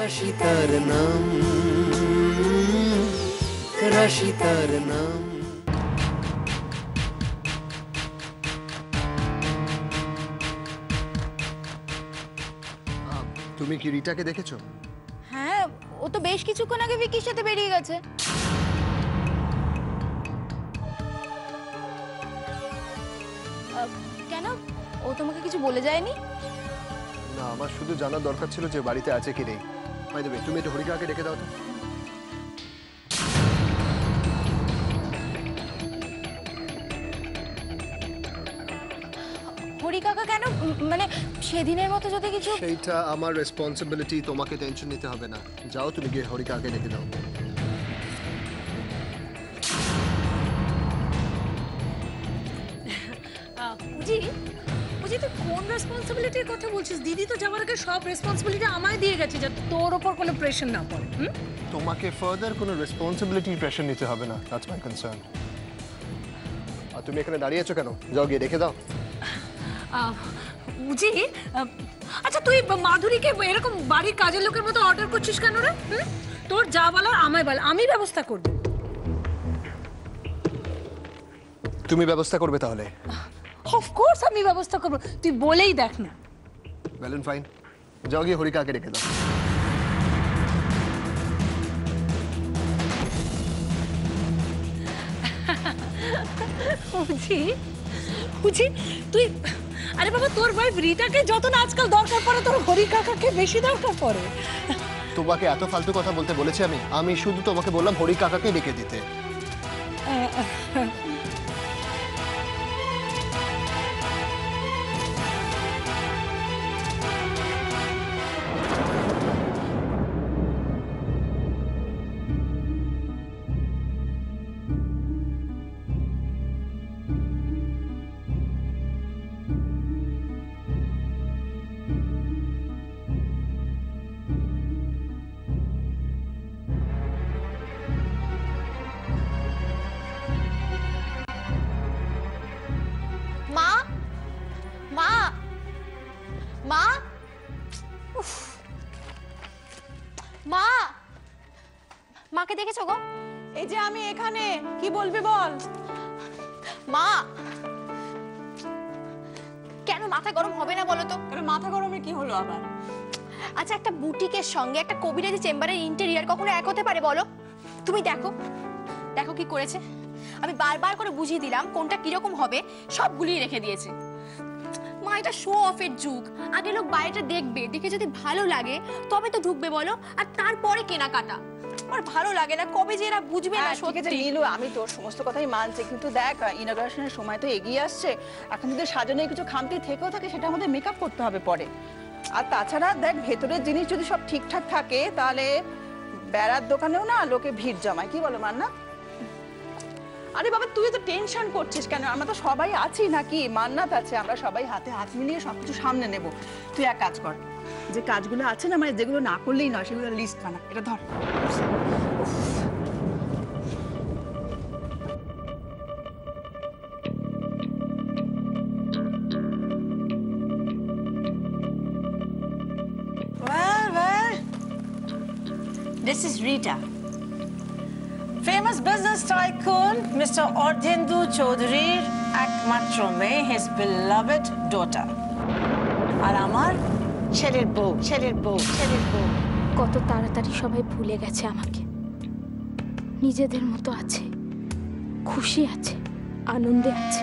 রাশিতার নাম, রাশিতার নাম। তুমি কি রিটাকে দেখেছো? হ্যাঁ, ও তো বেশ কিছুক্ষণ আগে ভিকির সাথে বেরিয়ে গেছে। কেন, ও তোমাকে কিছু বলে যায়নি? না, আমার শুধু জানার দরকার ছিল যে বাড়িতে আছে কি নেই। বাই দ্য ওয়ে, তুমি একটু হরিকাকে ডেকে দাও তো। হরি কাকা কেন? মানে সেদিনের মতো যদি কিছু... সেইটা আমার রেসপন্সিবিলিটি, তোমাকে টেনশন নিতে হবে না। যাও, তুমি গিয়ে হরিকাকে ডেকে দাও। তুই কোন রেসপন্সিবিলিটির কথা বলছিস? দিদি তো যাওয়ার আগে সব রেসপন্সিবিলিটি আমায় দিয়ে গেছে, যাতে তোর ওপর কোনো প্রেশার না পড়ে। তোমাকে ফার্দার কোনো রেসপন্সিবিলিটি প্রেশার নিতে হবে না, দ্যাটস মাই কনসার্ন। আর তুমি এখানে দাঁড়িয়ে আছো কেন? যাও গিয়ে ডেকে দাও। বুঝি, আচ্ছা তুই মাধুরীকে এরকম বাড়ির কাজের লোকের মতো অর্ডার করছিস কেন রে? তোর যা বলার আমায় বল, আমি ব্যবস্থা করব। তুমি ব্যবস্থা করবে তাহলে? অফকোর্স আমি ব্যবস্থা করব, তুই বলেই দেখ না। ওয়েল এন্ড ফাইন, যাও গিয়ে হরিকাকে ডেকে দাও। বুঝি বুঝি তুই, আরে বাবা, তোর ওয়াইফ রিটাকে যত না আজকাল দরকার পড়ে, তোর হরি কাকাকে বেশি দরকার পড়ে। তোমাকে এত ফালতু কথা বলতে বলেছি আমি? আমি শুধু তোমাকে বললাম হরি কাকাকে ডেকে দিতে। মা, মা, মা, মা, মাকে দেখেছো গো? এই যে আমি এখানে, কি বলবি বল। মা, কেন মাথা গরম হবে না বলো তো? মাথা গরমে কি হলো আবার? আচ্ছা, একটা বুটিকের সঙ্গে একটা কবিরাজি চেম্বারের ইন্টেরিয়র কখনো এক হতে পারে বলো? তুমি দেখো, দেখো কি করেছে। আমি বারবার করে বুঝিয়ে দিলাম কোনটা কিরকম হবে, সবগুলিই রেখে দিয়েছে। মা, এটা শো অফের যুগ। আগে লোক বাইরেটা দেখবে, দেখে যদি ভালো লাগে তবে তো ঢুকবে বলো, আর তারপরে কেনাকাটা। আমার ভালো লাগে না, কবে যে এরা বুঝবে না। সত্যি নীলু, আমি তোর সমস্ত কথাই মানছি, কিন্তু দেখ ইনগ্রেশনের সময় তো এগিয়ে আসছে। এখন যদি সাজানো কিছু খামতি থেকেও থাকে, সেটা আমাদের মেকআপ করতে হবে পরে। আর তাছাড়া দেখ, ভেতরের জিনিস যদি সব ঠিকঠাক থাকে, তাহলে বেড়ার দোকানেও না লোকে ভিড় জমায়। কি বলো মান্না? আরে বাবা, তুই তো টেনশন করছিস কেন? আমরা তো সবাই আছি নাকি? মান্নাত আছে, আমরা সবাই হাতে হাত মিলিয়ে সবকিছু সামনে নেব। তুই এক কাজ কর, যে কাজগুলো আছে না, মানে যেগুলো না করলেই নয়, সেগুলো লিস্ট বানা। এটা ধর। Well, this is Rita. Famous business tycoon, Mr. Ardhendu Chaudhary's একমাত্র মেয়ে, his beloved daughter. আর আমার ছেলের বউ, ছেলের বউ, ছেলের বউ। কত তাড়াতাড়ি সবাই ভুলে গেছে আমাকে। নিজেদের মতো আছে, খুশি আছে, আনন্দে আছে।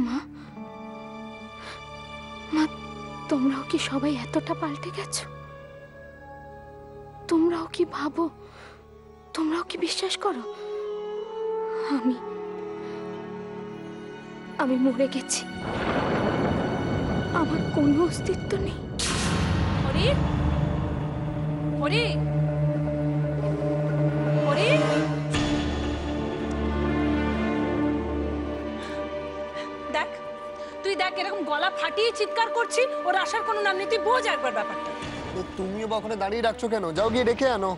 মা, মা, তোমরাও কি সবাই এতটা পাল্টে গেছো? তোমরাও কি ভাবো, তোমরাও কি বিশ্বাস করো আমি মরে গেছি? আমার কোনো অস্তিত্ব নেই। হরি, হরি, হরি, দেখ, তুই দেখ, এরকম গলা ফাটিয়ে চিৎকার করছি, ওর আসার কোনো নাম নেই। তুই বোঝ একবার ব্যাপারটা। তুমিও বা ওখানে দাঁড়িয়ে রাখছো কেন? যাও গিয়ে ডেকে আনো।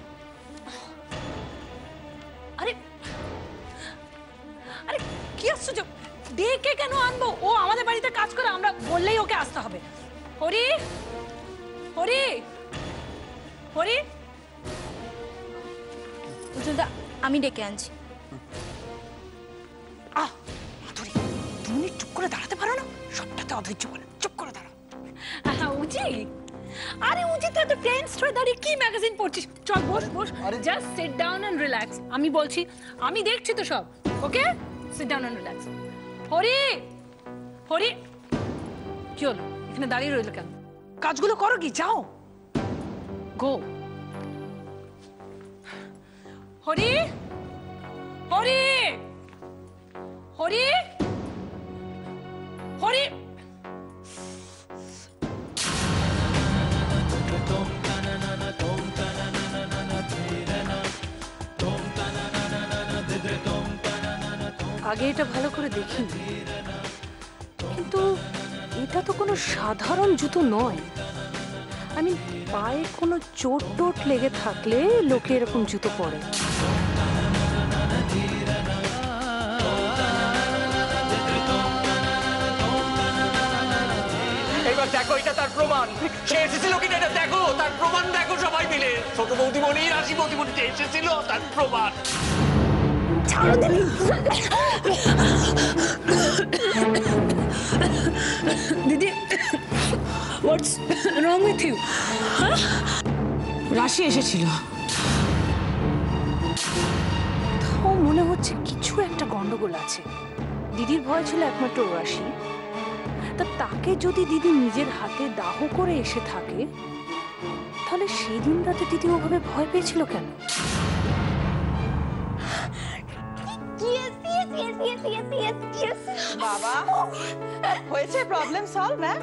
আরে আরে কি আশ্চর্য, ডেকে কেন আনবো? ও আমাদের বাড়িতে কাজ করে, আমরা বললেই ওকে আসতে হবে। হরি, হরি, হরি উজ্জ্বলদা আমি ডেকে আনছি। মাধুরী 2 মিনিট চুপ করে দাঁড়াতে পারো না? সবটাতে অধৈর্য বলে চুপ করে দাঁড়াও। উজি, আরে উজি তুই তো ফ্রেন্ডস হয়ে দাঁড়িয়ে কি ম্যাগাজিন পড়ছিস? চল boss boss, just sit down and relax. আমি বলছি, আমি দেখছি তো সব। Okay, sit down and relax. Hari Hari, কি হলো? এখানে দাঁড়িয়ে রইল কেন? কাজগুলো করো, কি যাও, গো। হরি হরি হরি হরি, আগে এটা ভালো করে দেখিনি, কিন্তু এটা তো কোনো সাধারণ জুতো নয়। আমি পায়ে কোনো চোট টোট লেগে থাকলে লোকে এরকম জুতো পরে। এবার দেখো, এটা তার প্রমাণ। সে এসেছিল কিনা এটা দেখো, তার প্রমাণ দেখো সবাই মিলে। ছোট বৌদিমণি, রাশি বৌদিমণি এসেছিল, তার প্রমাণ। দিদি, হোয়াটস রং উইথ ইউ? রাশি এসেছিল। তাও মনে হচ্ছে কিছু একটা গন্ডগোল আছে। দিদির ভয় ছিল একমাত্র রাশি। তা তাকে যদি দিদি নিজের হাতে দাহ করে এসে থাকে, তাহলে সেদিন রাতে দিদি ওভাবে ভয় পেয়েছিল কেন? বাবা, হয়েছে প্রবলেম সলভ। হ্যাঁ,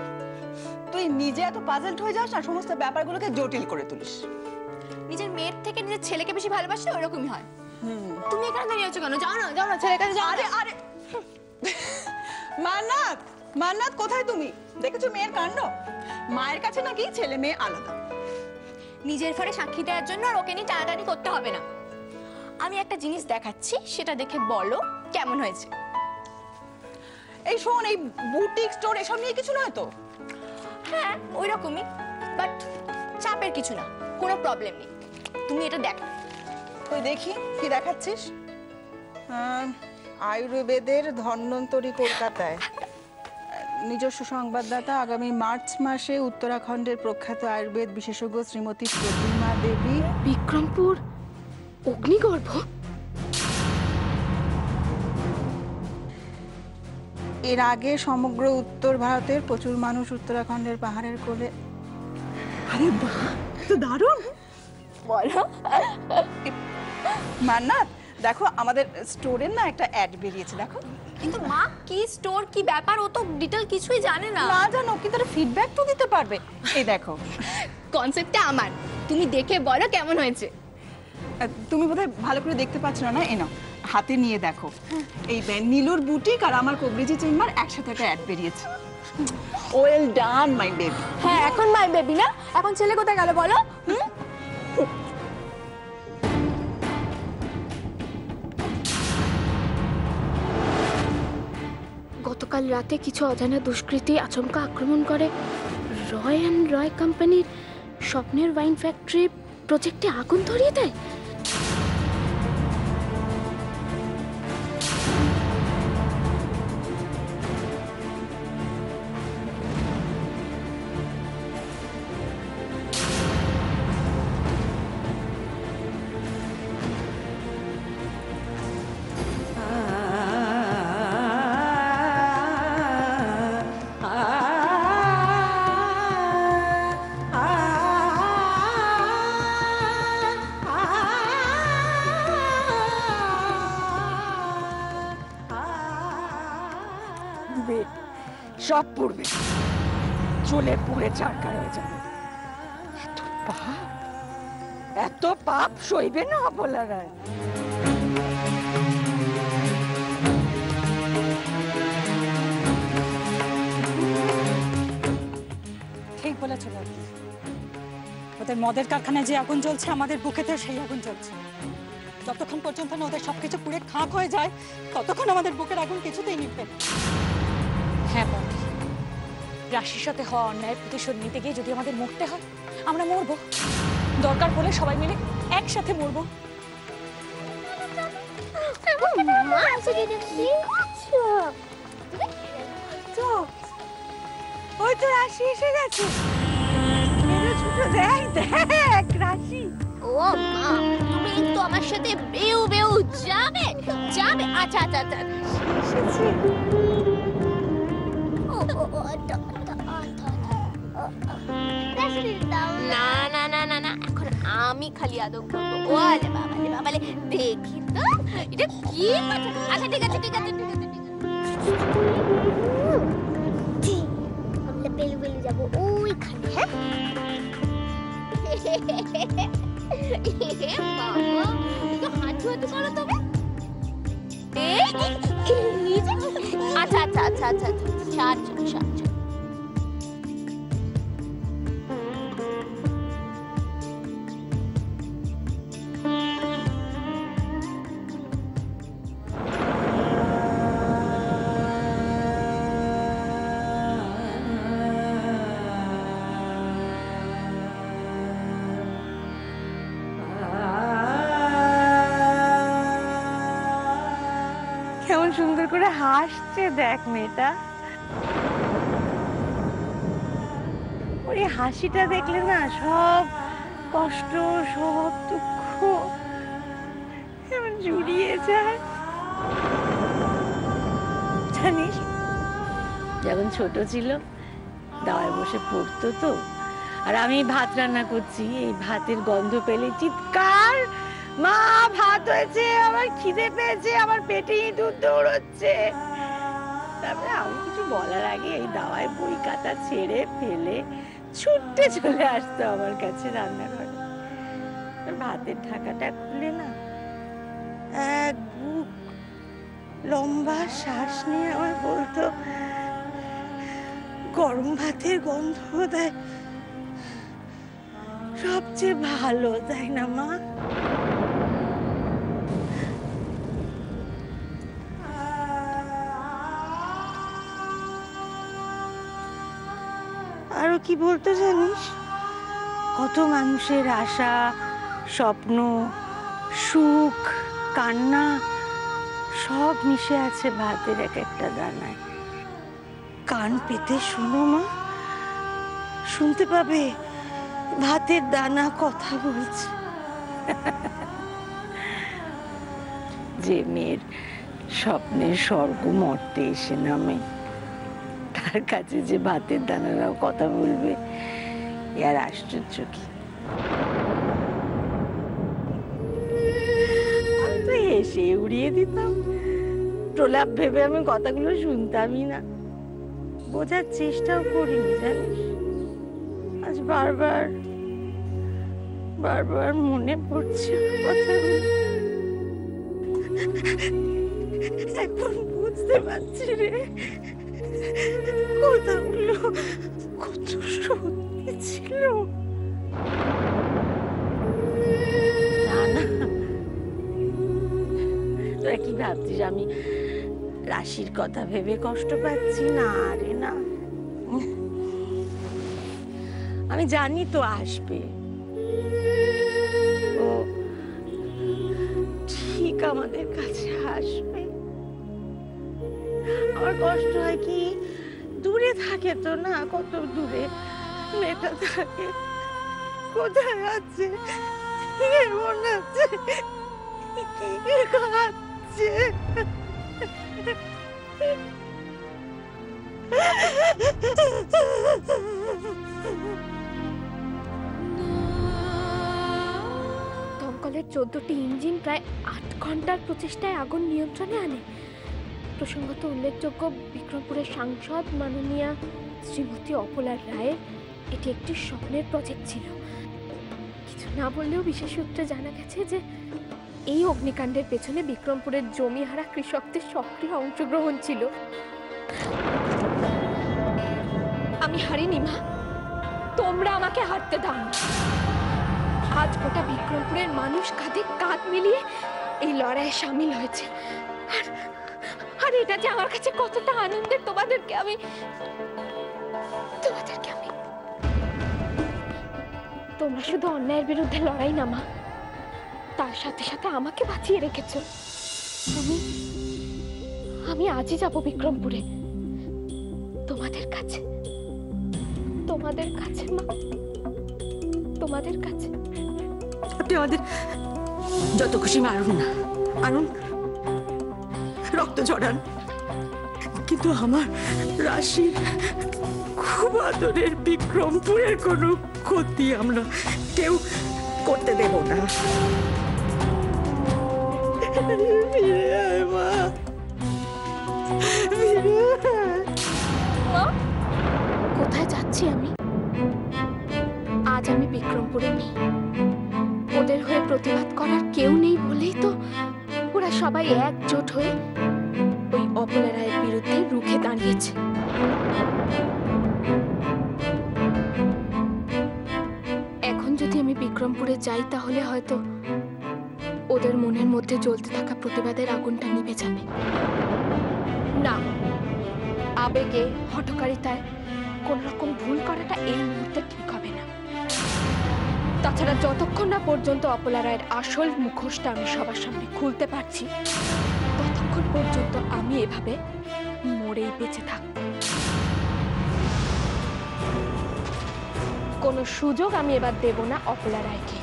তুই নিজে এত পাজলড হয়ে যাস না, সমস্ত ব্যাপারগুলোকে জটিল করে তুলিস। নিজের মেয়ের থেকে নিজের ছেলেকে বেশি ভালোবাসলে ওরকমই হয়। তুমি এখানে দাঁড়িয়ে আছো কেন? যাও না, যাও না, ছেলের কাছে যাও। আরে আরে মান্নাত, মান্নাত কোথায় তুমি? দেখেছো মেয়ের কাণ্ড? মায়ের কাছে নাকি ছেলে মেয়ে আলাদা। নিজের ফলে সাক্ষী দেওয়ার জন্য আর ওকে নিয়ে টানাটানি করতে হবে না। আমি একটা জিনিস দেখাচ্ছি, সেটা দেখে বলো কেমন হয়েছে। এই শোন, এই বুটিক স্টোর এসব নিয়ে কিছু নয় তো? হ্যাঁ ওই রকমই, বাট চাপের কিছু না, কোনো প্রবলেম নেই। তুমি এটা দেখো। তুই দেখি কি দেখাচ্ছিস। আয়ুর্বেদের ধন্বন্তরী, কলকাতায়। নিজস্ব সংবাদদাতা, আগামী মার্চ মাসে উত্তরাখণ্ডের প্রখ্যাত আয়ুর্বেদ বিশেষজ্ঞ শ্রীমতী প্রতিমা দেবী। বিক্রমপুর অগ্নিগর্ভ? এর আগে সমগ্র উত্তর ভারতের প্রচুর মানুষ উত্তরাখণ্ডের পাহাড়ের কোলে। আরে বাহ, তো দারুণ। বলো। মান্নাত দেখো, আমাদের স্টোরের না একটা অ্যাড বেরিয়েছে, দেখো। কিন্তু মা, কি স্টোর, কি ব্যাপার, ও তো ডিটেল কিছুই জানে না। না জানো, কিন্তু ফিডব্যাক তো দিতে পারবে। এই দেখো, কনসেপ্টটা আমার, তুমি দেখে বলো কেমন হয়েছে। তুমি বোধহয় ভালো করে দেখতে পাচ্ছ না। এই নাও, হাতে নিয়ে দেখো। এই নীলুর বুটিক আর আমার কবরেজি চেম্বার একসাথে একটা অ্যাড বেরিয়েছে। Well done my baby. হ্যাঁ, এখন মাই বেবি না, এখন ছেলে কোথায় গেল বলো? গতকাল রাতে কিছু অজানা দুষ্কৃতী আচমকা আক্রমণ করে রয় অ্যান্ড রয় কোম্পানির স্বপ্নের ওয়াইন ফ্যাক্টরি প্রজেক্টে আগুন ধরিয়ে দেয়। সব পড়বে, চলে পুড়ে চারকার হয়ে যাবে। এত পাপ সইবে না বলার। ঠিক বলেছ বাবু, ওদের মদের কারখানায় যে আগুন জ্বলছে, আমাদের বুকেতেও সেই আগুন জ্বলছে। যতক্ষণ পর্যন্ত না ওদের সবকিছু পুড়ে খাঁক হয়ে যায়, ততক্ষণ আমাদের বুকের আগুন কিছুতেই নিভবে না। হ্যাঁ বন্ধু, রাশির সাথে হওয়া অন্যায়ের প্রতিশোধ নিতে গিয়ে যদি আমাদের মরতে হয়, আমরা মরবো। দরকার হলে সবাই মিলে একসাথে মরবো। ওই তো রাশি এসে গেছে। দেখ দেখ রাশি। ও মা, তুমি তো আমার সাথে বেউ বেউ যাবে যাবে। আচ্ছা আচ্ছা আচ্ছা এসেছে। না না না না না, এখন আমি খালি আদর করবো। ও আরে বাবা রে বাবা, দেখি তো এটা কি কথা। আচ্ছা ঠিক আছে ঠিক আছে ঠিক আছে আমরা বেলু বেলু যাবো ওইখানে। হ্যাঁ বাবা, তো হাঁটু হাঁটু করো তবে। আচ্ছা আচ্ছা আচ্ছা আচ্ছা আচ্ছা, ছাড় ছাড় ছাড় ছাড়। কেমন সুন্দর করে হাসছে দেখ মেয়েটা। ওই হাসিটা দেখলে না সব কষ্ট সব দুঃখ কেমন জুড়িয়ে যায়। জানিস যখন ছোট ছিল দাওয়ায় বসে পড়তো তো, আর আমি ভাত রান্না করছি, এই ভাতের গন্ধ পেলে চিৎকার, মা ভাত হয়েছে, আমার খিদে পেয়েছে, আমার পেটে ইঁদুর দৌড়চ্ছে। তারপরে আমি কিছু বলার আগে এই দাওয়ায় বই খাতা ছেড়ে ফেলে ছুটতে চলে আসতো আমার কাছে রান্নাঘরে। ভাতের ঢাকাটা খুলে না এক বুক লম্বা শ্বাস নিয়ে আমার বলতো, গরম ভাতের গন্ধ বোধহয় সবচেয়ে ভালো, তাই না মা? আরো কি বলতো জানিস, কত মানুষের আশা স্বপ্ন সুখ কান্না সব মিশে আছে ভাতের এক একটা দানায়। কান পেতে শোনো মা, শুনতে পাবে ভাতের দানা কথা বলছে। যে মেয়ের স্বপ্নের স্বর্গ মর্তে এসে নামে, তার কাছে যে ভাতের দানারাও কথা বলবে, এর আশ্চর্য কি। আমি তো হেসে উড়িয়ে দিতাম, প্রলাপ ভেবে আমি কথাগুলো শুনতামই না, বোঝার চেষ্টাও করিনি জানিস। আজ বারবার বারবার মনে পড়ছে কথাগুলো, এখন বুঝতে পারছি রে কথাগুলো কত সত্যি ছিল। না না, তোরা কি ভাবছিস আমি রাশির কথা ভেবে কষ্ট পাচ্ছি? না রে না, আমি জানি তো আসবে, ও ঠিক আমাদের কাছে আসবে। আমার কষ্ট হয় কি, দূরে থাকে তো না, কত দূরে মেয়েটা থাকে, কোথায় আছে কেমন আছে কি খাচ্ছে। দমকলের 14টি ইঞ্জিন প্রায় 8 ঘন্টার প্রচেষ্টায় আগুন নিয়ন্ত্রণে আনে। প্রসঙ্গত উল্লেখযোগ্য, বিক্রমপুরের সাংসদ মাননীয়া শ্রীমতী অপলা রায়ের এটি একটি স্বপ্নের প্রজেক্ট ছিল। কিছু না বললেও বিশেষ সূত্রে জানা গেছে যে এই অগ্নিকাণ্ডের পেছনে বিক্রমপুরের জমিহারা কৃষকদের সক্রিয় অংশগ্রহণ ছিল। আমি হারিনি মা, তোমরা আমাকে হারতে দাও। আজ গোটা বিক্রমপুরের মানুষ কাঁধে কাঁধ মিলিয়ে এই লড়াইয়ে সামিল হয়েছে। আর এটা যে আমার কাছে কতটা আনন্দের, তোমাদেরকে আমি তোমরা শুধু অন্যায়ের বিরুদ্ধে লড়াই না মা, তার সাথে সাথে আমাকে বাঁচিয়ে রেখেছো। আমি আজই যাব বিক্রমপুরে, তোমাদের কাছে, তোমাদের কাছে মা, তোমাদের কাছে। আপনি আমাদের যত খুশি মারুন না, আনুন, রক্ত ঝরান, কিন্তু আমার রাশির খুব আদরের বিক্রমপুরের কোনো ক্ষতি আমরা কেউ করতে দেব না। কোথায় যাচ্ছি আমি? আজ আমি বিক্রমপুরে নেই, ওদের হয়ে প্রতিবাদ করার কেউ নেই বলেই তো ওরা সবাই একজোট হয়ে ওই অপলা রায়ের বিরুদ্ধে রুখে দাঁড়িয়েছে। এখন যদি আমি বিক্রমপুরে যাই তাহলে হয়তো ওদের মনের মধ্যে জ্বলতে থাকা প্রতিবাদের আগুনটা নিভে যাবে। না, আবেগে হঠকারিতায় কোন রকম ভুল করাটা এই মুহূর্তে ঠিক হবে না। তাছাড়া যতক্ষণ না পর্যন্ত অপলা রায়ের আসল মুখোশটা আমি সবার সামনে খুলতে পারছি, ততক্ষণ পর্যন্ত আমি এভাবে মরেই বেঁচে থাকব। কোনো সুযোগ আমি এবার দেব না অপলা রায়কে,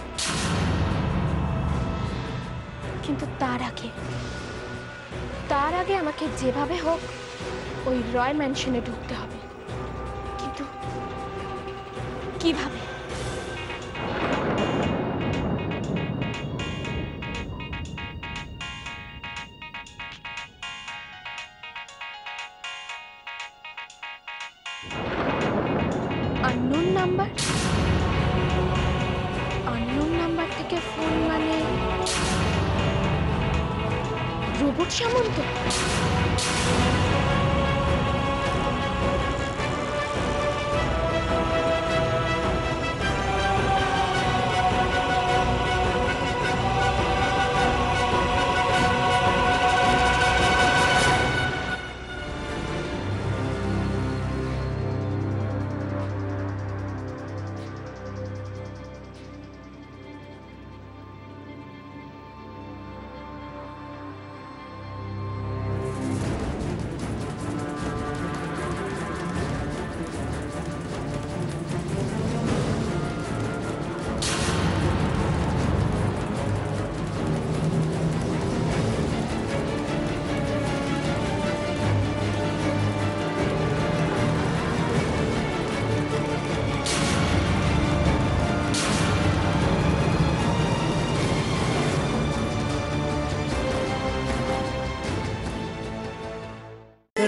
কিন্তু তার আগে আমাকে যেভাবে হোক ওই রয় ম্যানশনে ঢুকতে হবে। কিন্তু কিভাবে? আননোন নাম্বার থেকে ফোন, মানে রোবট সামন্ত।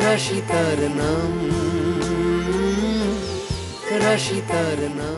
রাশি তার নাম, রাশি তার নাম।